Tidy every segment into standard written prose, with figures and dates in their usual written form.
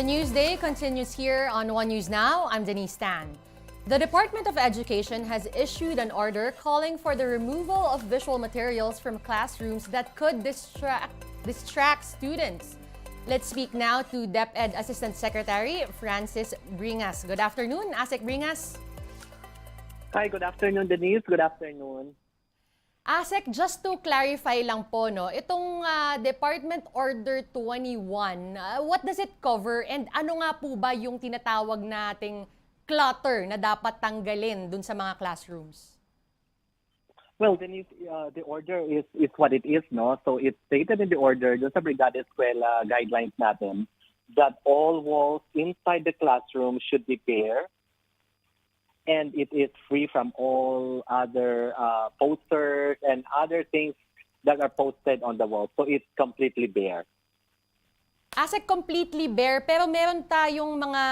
The Newsday continues here on One News Now. I'm Denise Tan. The Department of Education has issued an order calling for the removal of visual materials from classrooms that could distract students. Let's speak now to DepEd Assistant Secretary Francis Bringas. Good afternoon, Asek Bringas. Hi, good afternoon, Denise. Good afternoon. Asek, just to clarify lang po, no, itong Department Order 21, what does it cover and ano nga po ba yung tinatawag nating clutter na dapat tanggalin dun sa mga classrooms? Well, Denise, the order is what it is, no? So it's stated in the order, dun sa Brigada Eskwela guidelines natin, that all walls inside the classroom should be bare, and it is free from all other posters and other things that are posted on the wall. So it's completely bare. As a completely bare, pero meron tayong mga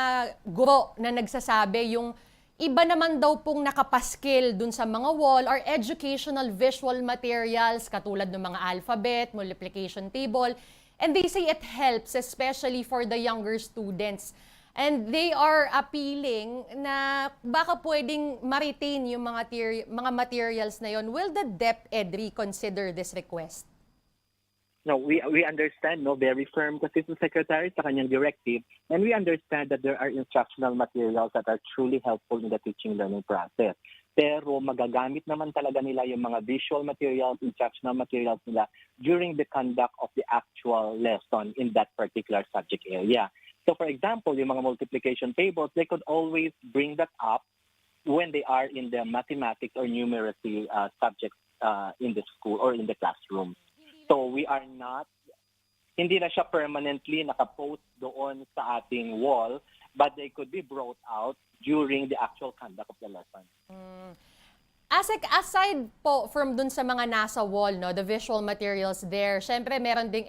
guro na nagsasabi yung iba naman daw pong nakapaskil dun sa mga wall or educational visual materials katulad ng mga alphabet, multiplication table, and they say it helps especially for the younger students. And they are appealing na baka pwedeng ma-retain yung mga materials na yon. Will the DepEd reconsider this request? No, we understand, no, very firm kasi yung secretary sa kanyang directive, and we understand that there are instructional materials that are truly helpful in the teaching learning process. Pero magagamit naman talaga nila yung mga visual materials, instructional materials nila during the conduct of the actual lesson in that particular subject area. So for example, yung mga multiplication tables, they could always bring that up when they are in the mathematics or numeracy subjects in the school or in the classroom. So we are not, hindi na siya permanently nakapost doon sa ating wall, but they could be brought out during the actual conduct of the lesson. Aside po from dun sa mga nasa wall, no, the visual materials there, syempre meron ding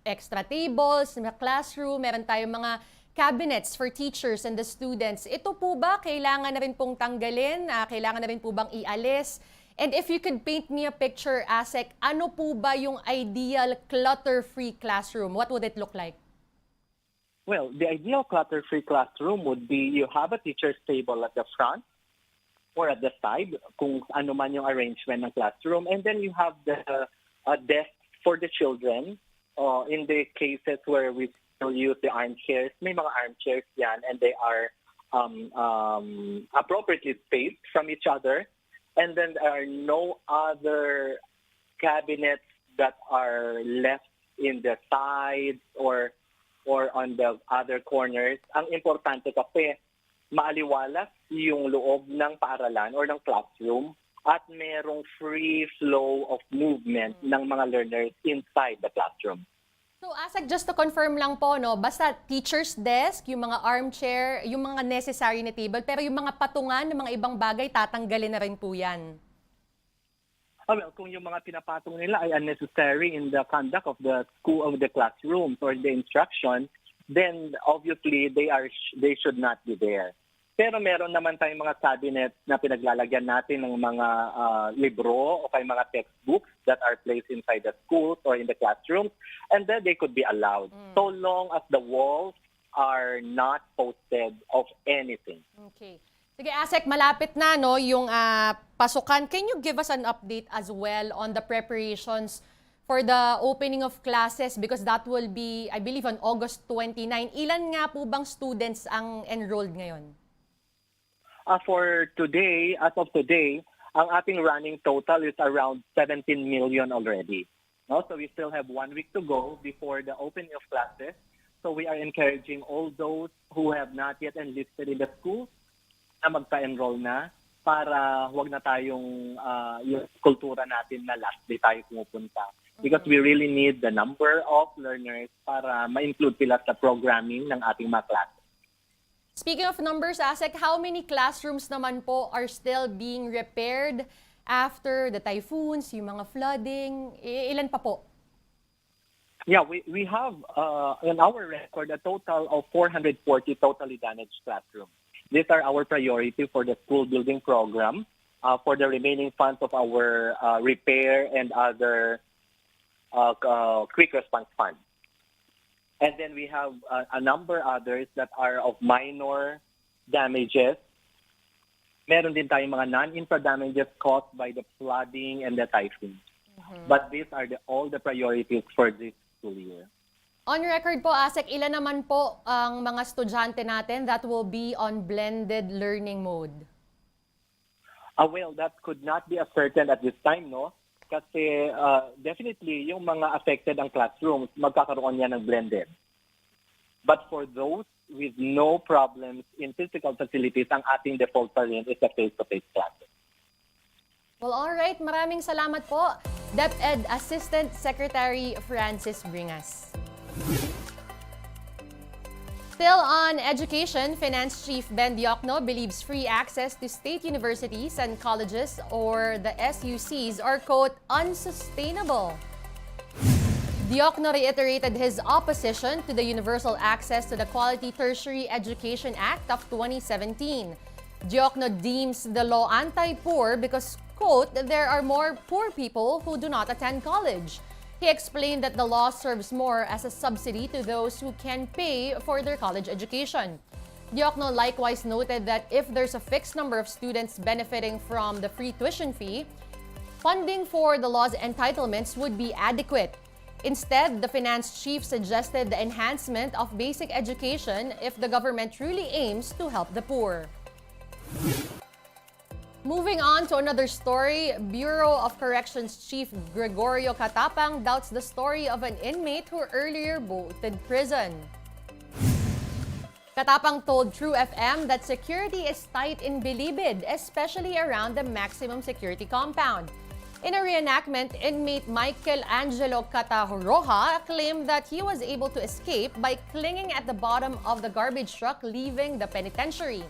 extra tables, classroom, meron tayong mga cabinets for teachers and the students. Ito po ba kailangan na rin pong tanggalin? Kailangan na rin po bang ialis? And if you could paint me a picture, Asek, ano po ba yung ideal clutter-free classroom? What would it look like? Well, the ideal clutter-free classroom would be you have a teacher's table at the front or at the side, kung ano man yung arrangement ng classroom, and then you have the desk for the children. In the cases where we still use the armchairs, may mga armchairs yan, and they are appropriately spaced from each other. And then there are no other cabinets that are left in the sides or on the other corners. Ang importante kasi, maaliwalas yung loob ng paaralan or ng classroom at merong free flow of movement ng mga learners inside the classroom. So, Asek, just to confirm lang po, no, basta teacher's desk, yung mga armchair, yung mga necessary na table, pero yung mga patungan ng mga ibang bagay, tatanggalin na rin po yan. Well, kung yung mga pinapatong nila ay unnecessary in the conduct of the school, of the classrooms or the instruction, then obviously they should not be there. Pero meron naman tayong mga cabinet na pinaglalagyan natin ng mga libro o kay mga textbooks that are placed inside the schools or in the classrooms, and then they could be allowed so long as the walls are not posted of anything. Okay. Sige, Asek, malapit na, no, yung pasukan. Can you give us an update as well on the preparations for the opening of classes? Because that will be, I believe, on August 29. Ilan nga po bang students ang enrolled ngayon? For today, as of today, ang ating running total is around 17 million already. No? So we still have 1 week to go before the opening of classes. So we are encouraging all those who have not yet enlisted in the school na magpa-enroll na para huwag na tayong yung kultura natin na last day tayo pumupunta. Because we really need the number of learners para ma-include sila sa programming ng ating mga classes. Speaking of numbers, Asek, how many classrooms naman po are still being repaired after the typhoons, yung mga flooding? Ilan pa po? Yeah, we have in our record a total of 440 totally damaged classrooms. These are our priority for the school building program for the remaining funds of our repair and other quick response fund. And then we have a number others that are of minor damages. Meron din tayong mga non-infra damages caused by the flooding and the typhoon. But these are all the priorities for this school year. On record po, ASEC, ilan naman po ang mga estudyante natin that will be on blended learning mode? Well, that could not be ascertained at this time, no? Kasi definitely, yung mga affected ang classrooms, magkakaroon yan ng blended. But for those with no problems in physical facilities, ang ating default pa rin is a face-to-face classes. Well, all right. Maraming salamat po, DepEd Assistant Secretary Francis Bringas. Still on education, Finance Chief Ben Diokno believes free access to state universities and colleges, or the SUCs, are, quote, unsustainable. Diokno reiterated his opposition to the Universal Access to the Quality Tertiary Education Act of 2017. Diokno deems the law anti-poor because, quote, there are more poor people who do not attend college. He explained that the law serves more as a subsidy to those who can pay for their college education. Diokno likewise noted that if there's a fixed number of students benefiting from the free tuition fee, funding for the law's entitlements would be adequate. Instead, the finance chief suggested the enhancement of basic education if the government truly aims to help the poor. Moving on to another story, Bureau of Corrections Chief Gregorio Catapang doubts the story of an inmate who earlier voted prison. Catapang told True FM that security is tight in Bilibid, especially around the maximum security compound. In a reenactment, inmate Michael Angelo Cataroja claimed that he was able to escape by clinging at the bottom of the garbage truck leaving the penitentiary.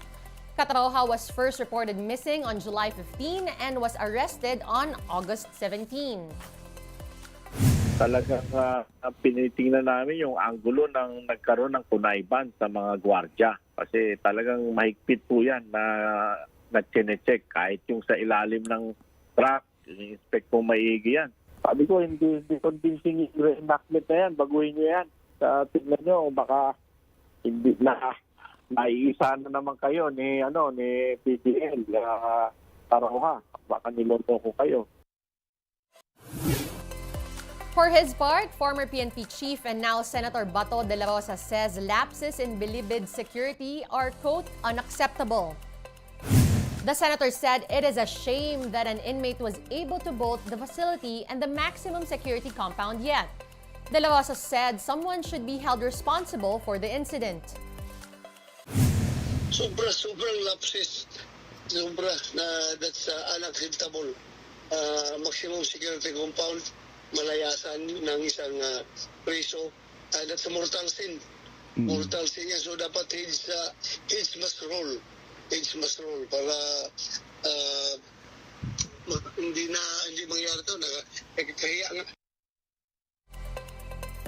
Cataroja was first reported missing on July 15 and was arrested on August 17. Talagang pinitingnan namin yung anggulo ng nagkaroon ng kunayban sa mga gwardya. Kasi talagang mahigpit po yan na nag-check kahit yung sa ilalim ng truck, in-inspect po maigi yan. Sabi ko, hindi convincing yung reenactment na yan. Baguhin nyo yan. Tignan nyo, baka hindi na naiisa na naman kayo ni PDL Taroha. Baka niloko ko kayo. For his part, former PNP chief and now Senator Bato Dela Rosa says lapses in Bilibid security are, quote, unacceptable. The senator said it is a shame that an inmate was able to bolt the facility and the maximum security compound yet. Dela Rosa said someone should be held responsible for the incident. Sobrang lapses. That's unacceptable. Maximum security compound, malayasan ng isang preso. That's a mortal sin. Mortal sin yan. So dapat heads must roll. Heads must roll para hindi mangyari ito. Kahiya nga.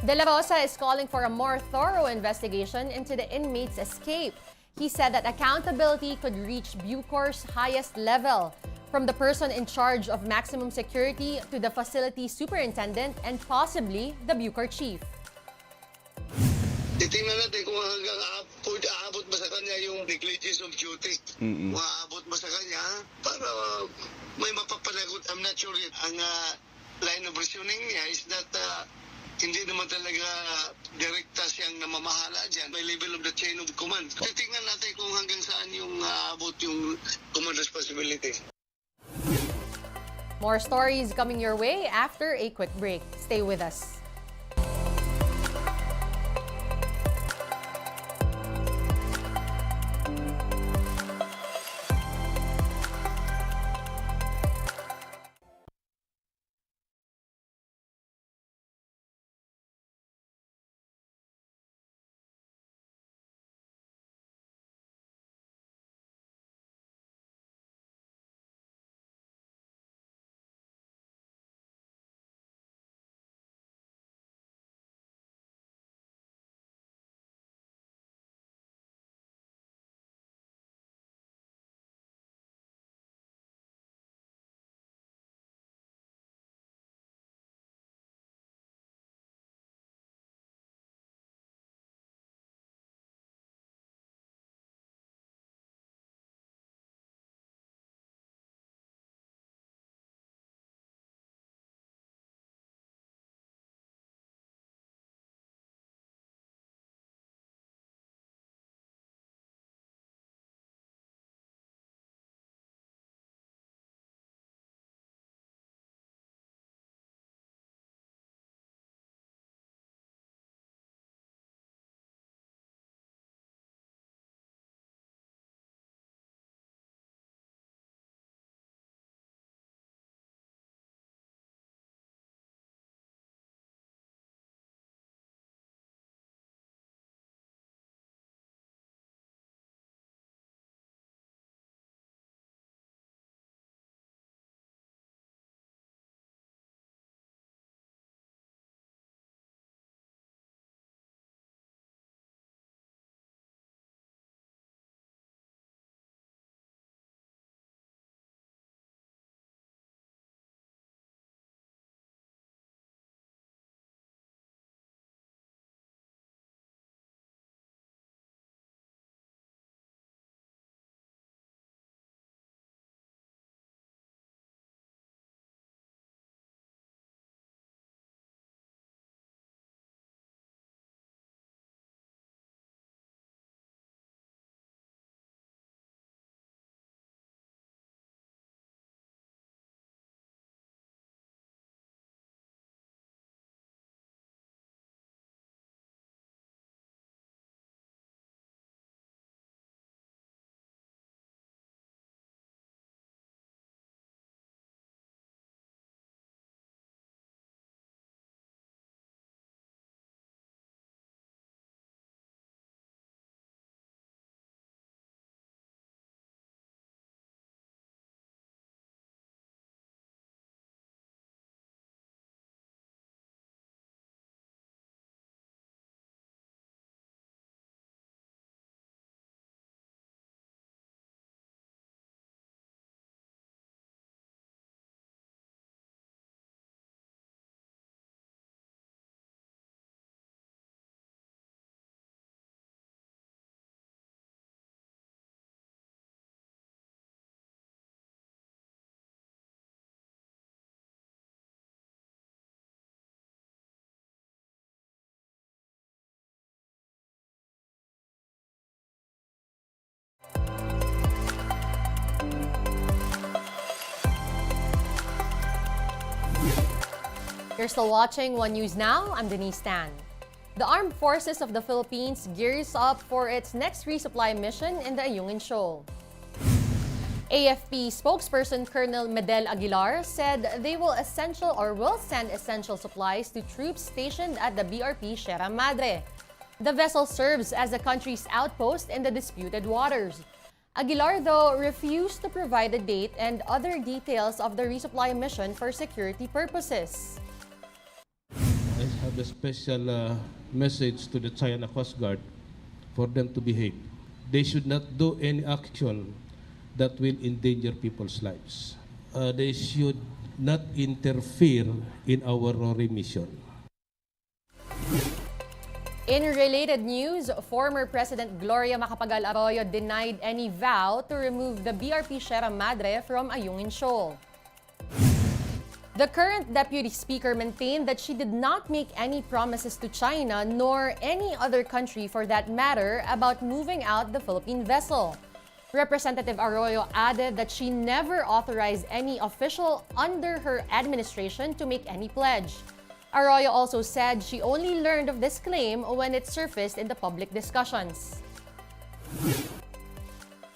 Dela Rosa is calling for a more thorough investigation into the inmate's escape. He said that accountability could reach Bucor's highest level, from the person in charge of maximum security to the facility superintendent and possibly the Bucor chief. Titingnan natin kung hanggang aabot ba sa kanya yung negligence of duty. Aabot ba sa kanya para may mapapanagot. I'm not sure yet. Ang line of reasoning niya is that hindi naman talaga direkta siyang namamahala dyan by level of the chain of command. Titingnan natin kung hanggang saan yung aabot yung command responsibility. More stories coming your way after a quick break. Stay with us. You're still watching One News Now. I'm Denise Tan. The Armed Forces of the Philippines gears up for its next resupply mission in the Ayungin Shoal. AFP spokesperson Colonel Medel Aguilar said they will send essential supplies to troops stationed at the BRP Sierra Madre. The vessel serves as the country's outpost in the disputed waters. Aguilar, though, refused to provide a date and other details of the resupply mission for security purposes. I have a special message to the China Coast Guard for them to behave. They should not do any action that will endanger people's lives. They should not interfere in our mission. In related news, former President Gloria Macapagal Arroyo denied any vow to remove the BRP Sierra Madre from Ayungin Shoal. The current Deputy Speaker maintained that she did not make any promises to China nor any other country for that matter about moving out the Philippine vessel. Representative Arroyo added that she never authorized any official under her administration to make any pledge. Arroyo also said she only learned of this claim when it surfaced in the public discussions.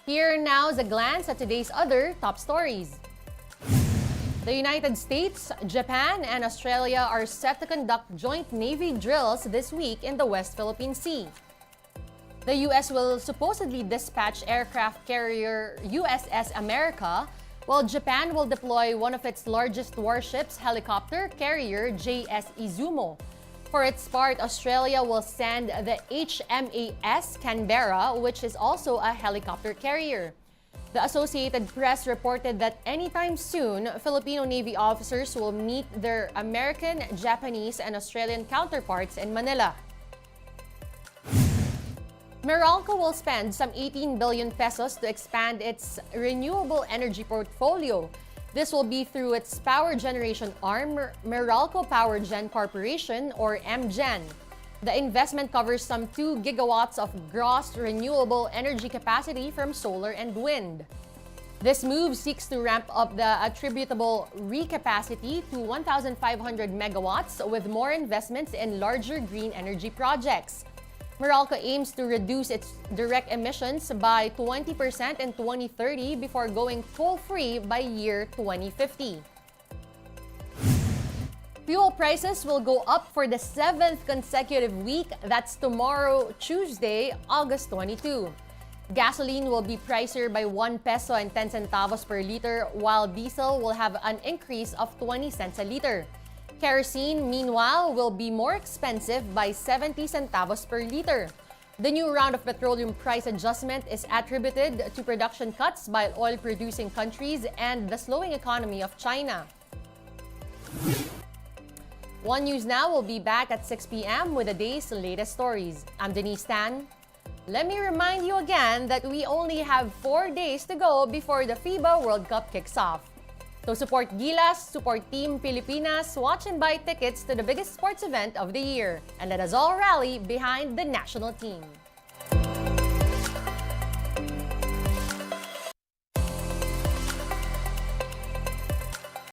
Here now is a glance at today's other top stories. The United States, Japan, and Australia are set to conduct joint Navy drills this week in the West Philippine Sea. The U.S. will supposedly dispatch aircraft carrier USS America, while Japan will deploy one of its largest warships, helicopter carrier JS Izumo. For its part, Australia will send the HMAS Canberra, which is also a helicopter carrier. The Associated Press reported that anytime soon, Filipino Navy officers will meet their American, Japanese, and Australian counterparts in Manila. Meralco will spend some 18 billion pesos to expand its renewable energy portfolio. This will be through its power generation arm, Meralco Power Gen Corporation, or MGen. The investment covers some 2 gigawatts of gross renewable energy capacity from solar and wind. This move seeks to ramp up the attributable recapacity to 1,500 megawatts with more investments in larger green energy projects. Meralco aims to reduce its direct emissions by 20% in 2030 before going coal-free by year 2050. Fuel prices will go up for the 7th consecutive week. That's tomorrow, Tuesday, August 22. Gasoline will be pricier by 1 peso and 10 centavos per liter, while diesel will have an increase of 20 cents a liter. Kerosene, meanwhile, will be more expensive by 70 centavos per liter. The new round of petroleum price adjustment is attributed to production cuts by oil-producing countries and the slowing economy of China. One News Now will be back at 6 p.m. with the day's latest stories. I'm Denise Tan. Let me remind you again that we only have 4 days to go before the FIBA World Cup kicks off. So support Gilas, support Team Pilipinas, watch and buy tickets to the biggest sports event of the year. And let us all rally behind the national team.